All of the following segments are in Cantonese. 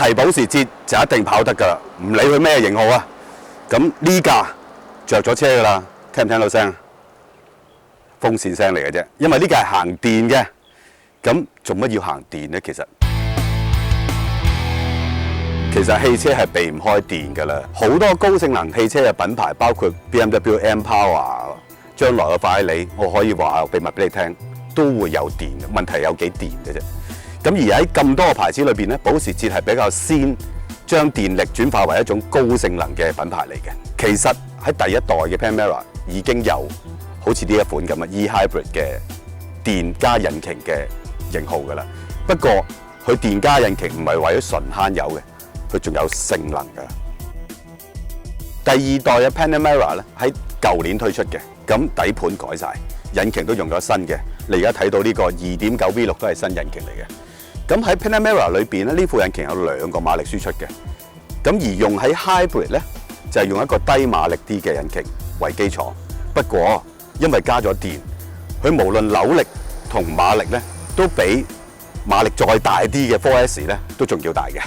係保時捷就一定跑得㗎啦，唔理佢咩型號啊。咁呢架着咗車㗎啦，聽唔聽到聲？風扇聲嚟嘅啫，因為呢架係行電嘅。咁做乜要行電呢？其實汽車係避唔開電㗎啦。好多高性能汽車嘅品牌，包括 BMW M-Power， 將來嘅法拉利，我可以話秘密俾你聽，都會有電嘅。問題有幾電嘅啫。咁而喺咁多個牌子裏邊咧，保時捷係比較先將電力轉化為一種高性能嘅品牌嚟嘅。其實喺第一代嘅 Panamera 已經有好似呢一款咁嘅 E-Hybrid 嘅電加引擎嘅型號㗎啦。不過佢電加引擎唔係為咗純慳油嘅。佢仲有性能㗎。第二代嘅 Panamera 咧喺舊年推出嘅，咁底盤改晒，引擎都用咗新嘅。你而家睇到呢個 2.9 V6 都係新引擎嚟嘅。咁喺 Panamera 裏邊咧，呢副引擎有2個馬力輸出嘅。咁而用喺 Hybrid 咧，就係用一個低馬力啲嘅引擎為基礎。不過因為加咗電，佢無論扭力同馬力咧，都比馬力再大啲嘅 4S 咧都仲要大嘅。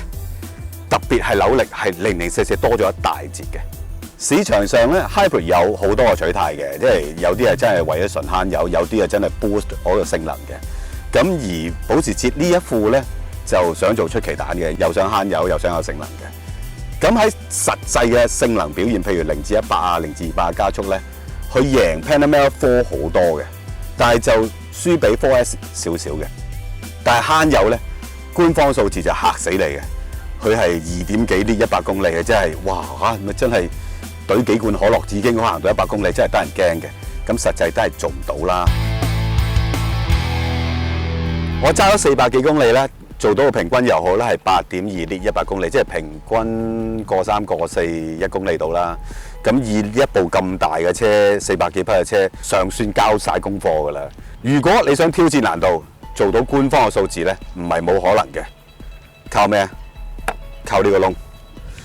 特別係扭力係0.044多咗一大截嘅。市場上咧 Hybrid 有好多個取態嘅，即係有啲係真係為咗純慳油，有啲係真係 boost 嗰個性能嘅。咁而保時捷呢一副咧就想做出奇蛋嘅，又想慳油又想有性能嘅。咁喺實際嘅性能表現，譬如0至100啊、0至200嘅加速咧，佢贏 Panamera 4好多嘅，但係就輸俾 4S 少少嘅。但係慳油咧，官方數字就嚇死你嘅。佢係2點幾啲100公里嘅，真係哇嚇！咪真係懟幾罐可樂已經可行到100公里，真係得人驚嘅。咁實際都係做唔到啦。我揸咗400幾公里咧，做到個平均油耗咧係8.2啲100公里，即係平均過3過4 1公里到啦。咁以一部咁大嘅車，400幾匹嘅車，尚算交晒功課㗎啦。如果你想挑戰難度，做到官方嘅數字咧，唔係冇可能嘅。靠咩啊？靠呢個窿，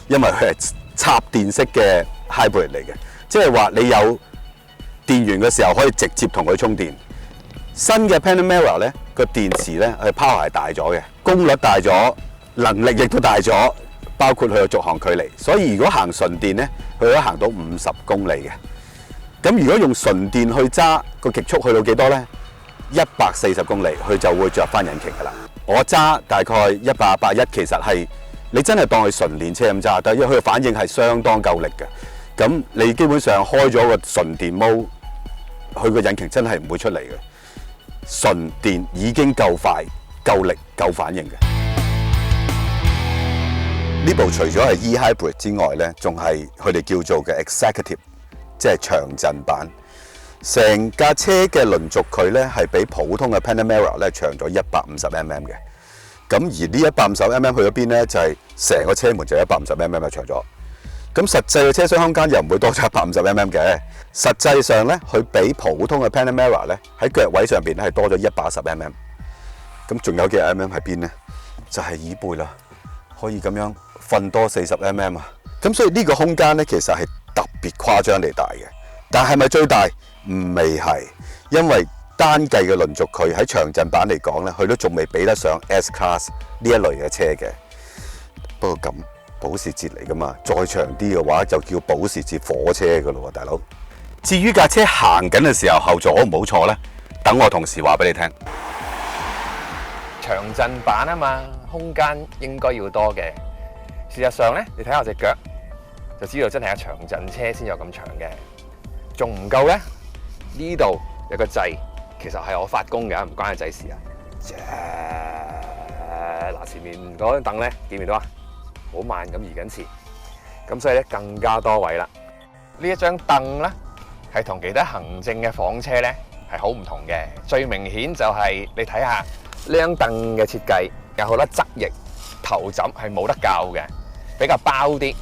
因為佢係插電式嘅 hybrid 嚟嘅，即係話你有電源嘅時候可以直接同佢充電。新嘅 Panamera 咧個電池咧佢 power 係大咗嘅，功率大咗，能力亦都大咗，包括佢嘅續航距離。所以如果行純電咧，佢可以行到50公里嘅。咁如果用純電去揸，個極速去到幾多咧？140公里，佢就會着翻引擎㗎啦。我揸大概100、110，其實係。你真係當佢純電車咁揸，但係因為佢嘅反應係相當夠力嘅。咁你基本上開咗個純電模，佢個引擎真係唔會出嚟嘅。純電已經夠快、夠力、夠反應嘅。呢部除咗係 E-Hybrid 之外咧，仲係佢哋叫做嘅 Executive， 即係長陣版。成架車嘅輪軸距咧係比普通嘅 Panamera 咧長咗150mm 嘅。咁而呢150mm 去咗邊咧？就係成個車門就150mm 長咗。咁實際嘅車廂空間又唔會多咗150mm嘅。實際上咧，佢比普通嘅 Panamera 咧喺腳位上邊咧係多咗110mm。咁仲有幾 mm 喺邊咧？就係椅背啦，可以咁樣瞓多40mm啊。咁所以呢個空間咧其實係特別誇張地大嘅。但係咪最大？未係，因為單計嘅輪軸距喺長陣版嚟講咧，佢都仲未比得上 S-Class 呢一類嘅車嘅。不過咁，保時捷嚟噶嘛，再長啲嘅話就叫保時捷火車噶咯喎，大佬。至於架車行緊嘅時候後座好唔好坐咧？等我同事話俾你聽。長陣版啊嘛，空間應該要多嘅。事實上咧，你睇下我隻腳就知道真係有長陣車先有咁長嘅，仲唔夠咧？呢度有個掣。其實係我發功嘅，唔關個掣事啊！嗱，前面嗰張凳咧，見唔見到啊？好慢咁移緊前，咁所以咧更加多位啦。呢一張凳咧係同其他行政嘅房車咧係好唔同嘅。最明顯就係你睇下呢張凳嘅設計，有好多側翼，頭枕係冇得校嘅，比較包啲。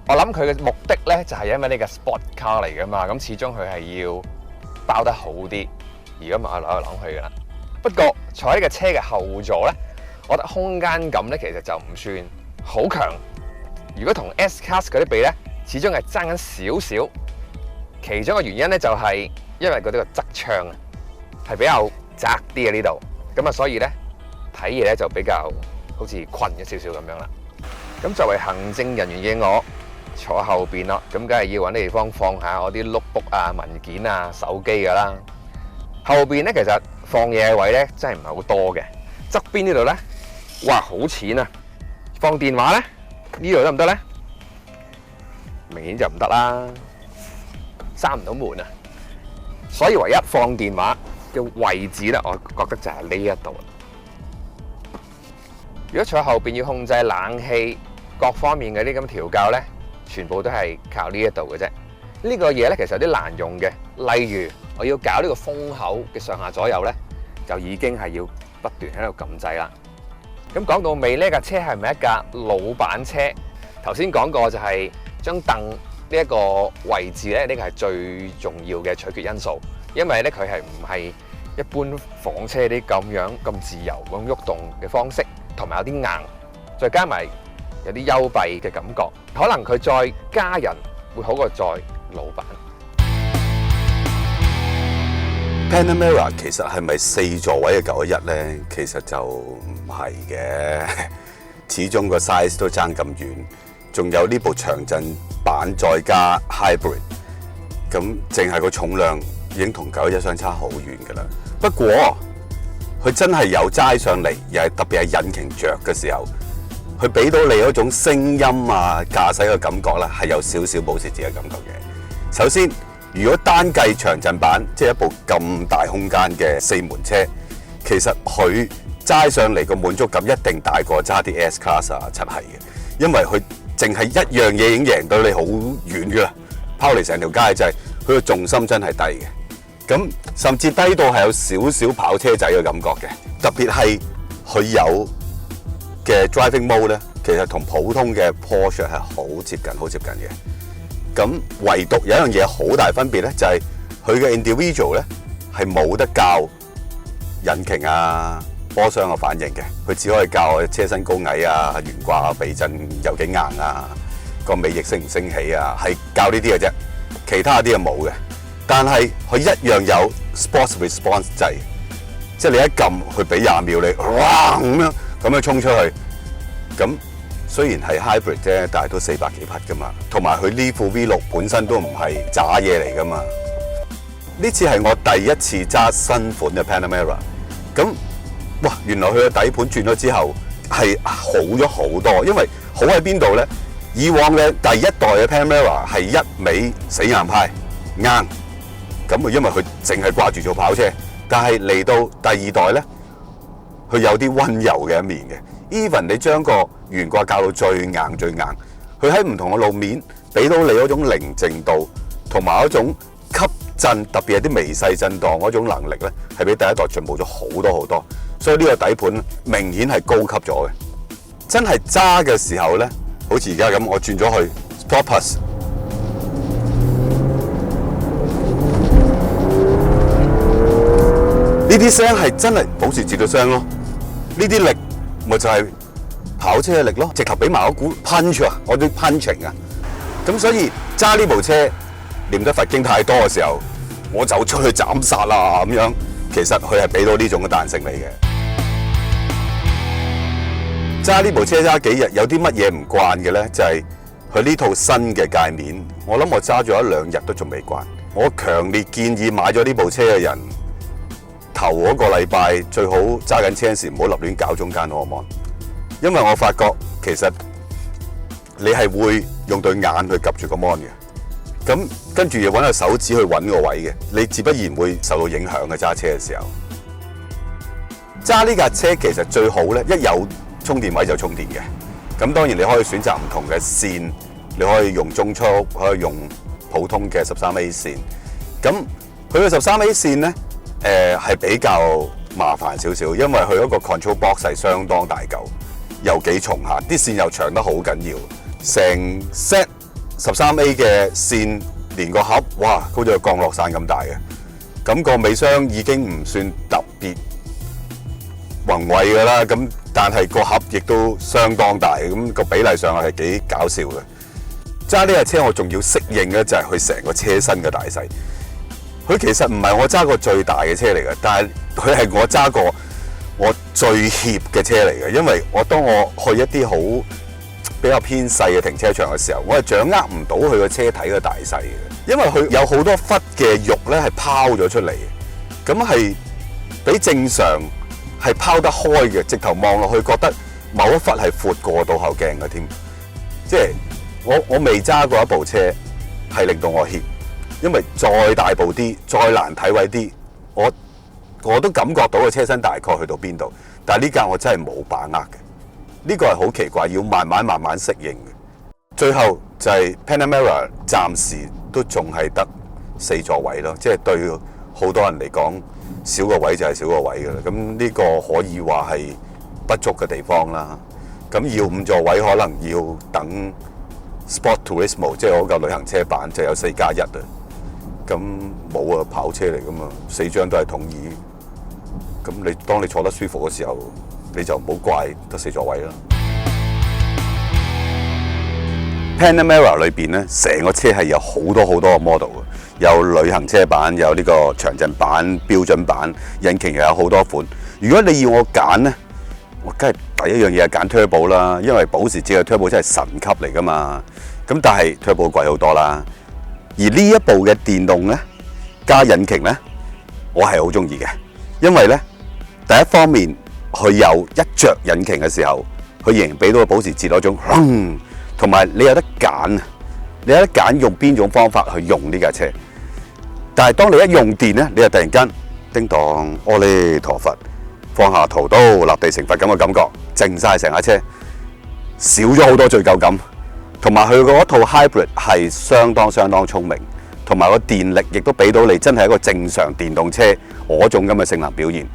我諗佢嘅目的咧就係因為呢個 sport car 嚟噶嘛，咁始終佢係要包得好啲。而家咪扭嚟扭去噶啦。不過坐喺個車嘅後座咧，我覺得空間感咧其實就唔算好強。如果同 S-Class 嗰啲比咧，始終係爭緊少少。其中嘅原因咧就係因為嗰啲個側窗啊係比較窄啲嘅呢度，咁啊所以咧睇嘢咧就比較好似困咗少少咁樣啦。咁作為行政人員嘅我，坐後邊咯，咁梗係要揾啲地方放下我啲 notebook 啊、文件啊、手機噶啦。後邊咧其實放嘢嘅位咧真係唔係好多嘅。側邊呢度咧，哇好淺啊！放電話咧，呢度得唔得咧？明顯就唔得啦，閂唔到門啊！所以唯一放電話嘅位置咧，我覺得就係呢一度。如果坐後邊要控制冷氣各方面嘅啲咁調校咧，全部都係靠呢一度嘅啫。呢個嘢咧其實有啲難用嘅，例如我要搞呢個風口嘅上下左右咧，就已經係要不斷喺度撳掣啦。咁講到尾呢架車係咪一架老闆車？頭先講過就係張凳呢一個位置咧，呢個係最重要嘅取決因素，因為咧佢係唔係一般房車啲咁樣咁自由咁喐動嘅方式，同埋有啲硬，再加埋有啲幽閉嘅感覺，可能佢再加人會好過再老闆。Panamera 其實係咪4座位嘅911咧？其實就唔係嘅，始終個 size 都爭咁遠。仲有呢部長陣版再加 hybrid， 咁淨係個重量已經同911相差好遠㗎啦。不過佢真係有齋上嚟，又係特別係引擎着嘅時候，佢俾到你嗰種聲音啊、駕駛嘅感覺咧，係有少少保時捷嘅感覺嘅。首先，如果單計長陣版，即係一部咁大空間嘅4門車，其實佢齋上嚟個滿足感一定大過揸啲 S Class 啊、7系嘅，因為佢淨係一樣嘢已經贏到你好遠㗎啦，拋離成條街就係佢個重心真係低嘅，咁甚至低到係有少少跑車仔嘅感覺嘅，特別係佢有嘅 driving mode 咧，其實同普通嘅 Porsche 係好接近嘅。咁唯獨有一樣嘢好大分別咧，就係佢嘅 individual 咧係冇得校引擎啊、波箱嘅反應嘅，佢只可以校車身高矮啊、懸掛啊、避震有幾硬啊、個尾翼升唔升起啊，係校呢啲嘅啫，其他啲係冇嘅。但係佢一樣有 sports response 掣，即係你一撳佢俾20秒你，哇咁樣衝出去，咁。雖然係 hybrid 啫，但係都400幾匹噶嘛，同埋佢呢副 V6本身都唔係渣嘢嚟噶嘛。呢次係我第一次揸新款嘅 Panamera， 咁哇，原來佢嘅底盤轉咗之後係好咗好多，因為好喺邊度咧？以往嘅第一代嘅 Panamera 係一味死硬派硬，咁啊因為佢淨係掛住做跑車，但係嚟到第二代咧，佢有啲溫柔嘅一面嘅。Even 你將個懸掛校到最硬，佢喺唔同嘅路面俾到你嗰種寧靜度，同埋嗰種吸震，特別係啲微細震盪嗰種能力咧，係比第一代進步咗好多。所以呢個底盤明顯係高級咗嘅。真係揸嘅時候咧，好似而家咁，我轉咗去 Sport Plus， 呢啲聲係真係保時捷嘅聲咯，呢啲力。咪就係跑車嘅力咯，直頭俾埋嗰股 punch 啊，我啲 punching 啊，咁所以揸呢部車念得佛經太多嘅時候，我就出去斬殺啦咁樣，其實佢係俾到呢種嘅彈性嚟嘅。揸呢部車揸幾日，有啲乜嘢唔慣嘅咧？就係佢呢套新嘅界面，我諗我揸咗1-2日都仲未慣。我強烈建議買咗呢部車嘅人，頭嗰個禮拜最好揸緊車嗰時唔好立亂搞中間嗰個 mon，因為我發覺其實你係會用對眼去 𥄫 住個 mon 嘅，咁跟住又揾個手指去揾個位嘅，你自不然會受到影響嘅揸車嘅時候。揸呢架車其實最好咧，一有充電位就充電嘅。咁當然你可以選擇唔同嘅線，你可以用中速，可以用普通嘅13A 線。咁佢嘅13A 線咧，係比較麻煩少少，因為佢嗰個 control box 係相當大嚿，又幾重下，啲線又長得好緊要，成 set 13A 嘅線連個盒，哇，好似個降落傘咁大嘅，咁個尾箱已經唔算特別宏偉㗎啦，咁但係個盒亦都相當大，咁個比例上係幾搞笑嘅。揸呢架車我仲要適應嘅就係佢成個車身嘅大細。佢其實唔係我揸過最大嘅車嚟嘅，但係佢係我揸過我最怯嘅車嚟嘅，因為當我去一啲好比較偏細嘅停車場嘅時候，我係掌握唔到佢個車體嘅大細嘅，因為佢有好多忽嘅肉咧係拋咗出嚟，咁係比正常係拋得開嘅，直頭望落去覺得某一忽係闊過倒後鏡嘅添。即係我未揸過一部車係令到我怯，因為再大部啲、再難睇位啲，我都感覺到個車身大概去到邊度，但係呢架我真係冇把握嘅。呢個係好奇怪，要慢慢適應嘅。最後就係 Panamera 暫時都仲係得4座位咯，即係對好多人嚟講，少個位就係少個位㗎啦。咁呢個可以話係不足嘅地方啦。咁要5座位，可能要等 Sport Turismo， 即係嗰嚿旅行車版就有4+1啊。咁冇啊，跑車嚟㗎嘛，4張都係統椅。咁當你坐得舒服嘅時候，你就唔好怪得4座位啦。Panamera 裏邊咧，成個車係有好多個 model 嘅，有旅行車版，有呢個長陣版、標準版，引擎又有好多款。如果你要我揀咧，我梗係第一樣嘢係揀 Turbo 啦，因為保時捷嘅 Turbo 真係神級嚟㗎嘛。咁但係 Turbo 貴好多啦。而呢一部嘅電動咧加引擎咧，我係好中意嘅，因為咧第一方面佢有一着引擎嘅時候，佢仍然俾到個保時捷嗰種，同埋你有得揀，你有得揀用邊種方法去用呢架車。但係當你一用電咧，你就突然間叮當阿彌陀佛，放下屠刀立地成佛咁嘅感覺，靜晒成架車，少咗好多罪疚感。同埋佢嗰套 hybrid 係相當聰明，同埋個電力亦都俾到你真係一個正常電動車嗰種咁嘅性能表現。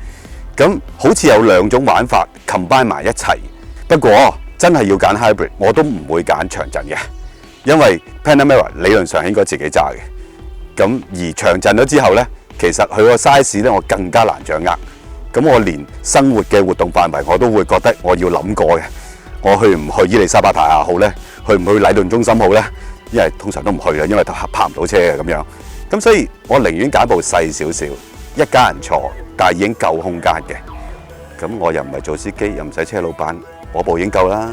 咁好似有2種玩法 combine 埋一齊。不過真係要揀 hybrid， 我都唔會揀長陣嘅，因為 Panamera 理論上應該自己揸嘅。咁而長陣咗之後呢，其實佢個 size 咧我更加難掌握。咁我連生活嘅活動範圍我都會覺得我要諗過嘅。我去唔去伊利沙伯大廈好呢？去唔去禮頓中心好呢？因為通常都唔去啦，因為泊唔到車嘅咁樣。咁所以我寧願揀部細少少，一家人坐，但係已經夠空間嘅。咁我又唔係做司機，又唔使車老闆，我部已經夠啦。